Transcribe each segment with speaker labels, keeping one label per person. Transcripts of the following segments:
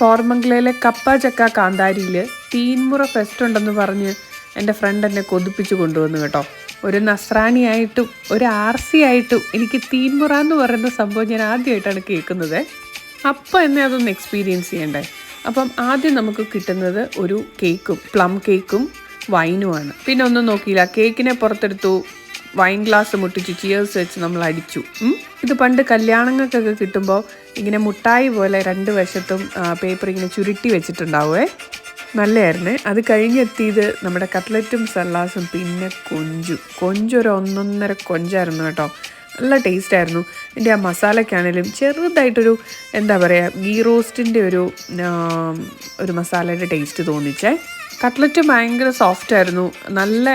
Speaker 1: കോർമംഗലയിലെ കപ്പ ചക്ക കാന്താരിയിൽ തീൻമുറ ഫെസ്റ്റ് ഉണ്ടെന്ന് പറഞ്ഞ് എൻ്റെ ഫ്രണ്ട് എന്നെ കൊതിപ്പിച്ച് കൊണ്ടുവന്നു കേട്ടോ. ഒരു നസ്രാണിയായിട്ടും ഒരു ആർസി ആയിട്ടും എനിക്ക് തീൻമുറ എന്ന് പറയുന്ന സംഭവം ഞാൻ ആദ്യമായിട്ടാണ് കേൾക്കുന്നത്. അപ്പം എന്നെ അതൊന്ന് എക്സ്പീരിയൻസ് ചെയ്യണ്ടേ. അപ്പം ആദ്യം നമുക്ക് കിട്ടുന്നത് ഒരു കേക്കും, പ്ലം കേക്കും വൈനുമാണ്. പിന്നെ ഒന്നും നോക്കിയില്ല, കേക്കിനെ പുറത്തെടുത്തു, വൈൻ ഗ്ലാസ് മുട്ടിച്ച് ചിയേഴ്സ് വെച്ച് നമ്മൾ അടിച്ചു. ഇത് പണ്ട് കല്യാണങ്ങൾക്കൊക്കെ കിട്ടുമ്പോൾ ഇങ്ങനെ മുട്ടായി പോലെ രണ്ട് വശത്തും പേപ്പർ ഇങ്ങനെ ചുരുട്ടി വെച്ചിട്ടുണ്ടാവുമേ, നല്ലതായിരുന്നേ. അത് കഴിഞ്ഞെത്തിയത് നമ്മുടെ കട്ട്ലറ്റും സലാസും, പിന്നെ കൊഞ്ചൊരു 1.5 കൊഞ്ചായിരുന്നു കേട്ടോ. നല്ല ടേസ്റ്റായിരുന്നു. എൻ്റെ ആ മസാലയ്ക്കാണേലും ചെറുതായിട്ടൊരു എന്താ പറയുക, ഗീ റോസ്റ്റിൻ്റെ ഒരു മസാലയുടെ ടേസ്റ്റ് തോന്നിച്ചേ. കട്ട്ലറ്റ് ഭയങ്കര സോഫ്റ്റായിരുന്നു, നല്ല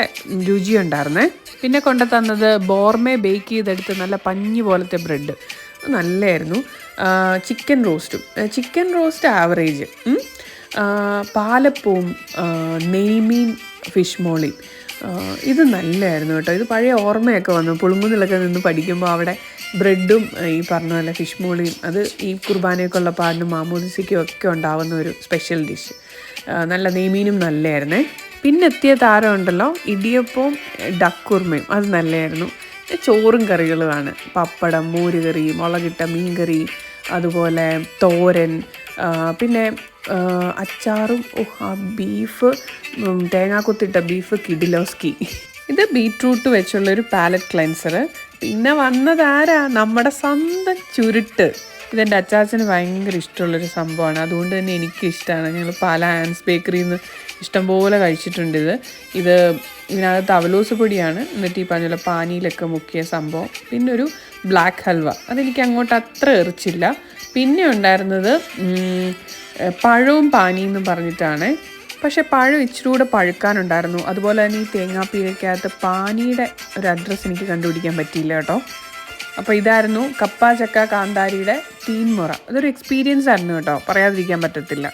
Speaker 1: രുചിയുണ്ടായിരുന്നേ. പിന്നെ കൊണ്ടു തന്നത് ബോർമേ ബേക്ക് ചെയ്തെടുത്ത് നല്ല പഞ്ഞി പോലത്തെ ബ്രെഡ്, നല്ലതായിരുന്നു. Chicken roast average. പാലപ്പവും നെയ്മീൻ ഫിഷ് മോളിയും ഇത് നല്ലതായിരുന്നു കേട്ടോ. ഇത് പഴയ ഓർമ്മയൊക്കെ വന്നു. പുളുങ്കുന്നിലൊക്കെ നിന്ന് പഠിക്കുമ്പോൾ അവിടെ ബ്രെഡും ഈ പറഞ്ഞ പോലെ ഫിഷ് മോളിയും, അത് ഈ കുർബാനയൊക്കെ ഉള്ള പാടിനും മാമോദിസയ്ക്കും ഒക്കെ ഉണ്ടാവുന്ന ഒരു സ്പെഷ്യൽ ഡിഷ്. നല്ല നെയ്മീനും നല്ലതായിരുന്നേ. പിന്നെ എത്തിയ താരം ഉണ്ടല്ലോ, ഇടിയപ്പവും ഡക്കുർമയും, അത് നല്ലതായിരുന്നു. ചോറും കറികളുമാണ്, പപ്പടം, മോരുകറി, മുളകിട്ട മീൻകറി, അതുപോലെ തോരൻ, പിന്നെ അച്ചാറും. ആ ബീഫ്, തേങ്ങാക്കൊത്തിട്ട ബീഫ് കിഡിലോസ്കി. ഇത് ബീറ്റ്റൂട്ട് വെച്ചുള്ളൊരു പാലറ്റ് ക്ലെൻസർ. പിന്നെ വന്നതാരാ, നമ്മുടെ സ്വന്തം ചുരുട്ട്. ഇതെൻ്റെ അച്ചാച്ചന് ഭയങ്കര ഇഷ്ടമുള്ളൊരു സംഭവമാണ്, അതുകൊണ്ട് തന്നെ എനിക്കും ഇഷ്ടമാണ്. ഞങ്ങൾ പാല ആൻസ് ബേക്കറിയിൽ നിന്ന് ഇഷ്ടംപോലെ കഴിച്ചിട്ടുണ്ട്. ഇതിനകത്ത് അവലോസ് പൊടിയാണ്, എന്നിട്ട് ഈ പറഞ്ഞ പാനിയിലൊക്കെ മുക്കിയ സംഭവം. പിന്നെ ഒരു ബ്ലാക്ക് ഹൽവ, അതെനിക്ക് അങ്ങോട്ട് അത്ര എറിച്ചില്ല. പിന്നെ ഉണ്ടായിരുന്നത് പഴവും പാനിയെന്ന് പറഞ്ഞിട്ടാണ്. പക്ഷേ പഴം ഇച്ചിരി കൂടെ പഴുക്കാനുണ്ടായിരുന്നു. അതുപോലെ തന്നെ ഈ തേങ്ങാപ്പീരയ്ക്കകത്ത് പാനിയുടെ ഒരു അഡ്രസ്സ് എനിക്ക് കണ്ടുപിടിക്കാൻ പറ്റിയില്ല കേട്ടോ. അപ്പോൾ ഇതായിരുന്നു കപ്പ ചക്ക കാന്താരിയുടെ തീൻമുറ. അതൊരു എക്സ്പീരിയൻസ് ആയിരുന്നു കേട്ടോ, പറയാതിരിക്കാൻ പറ്റത്തില്ല.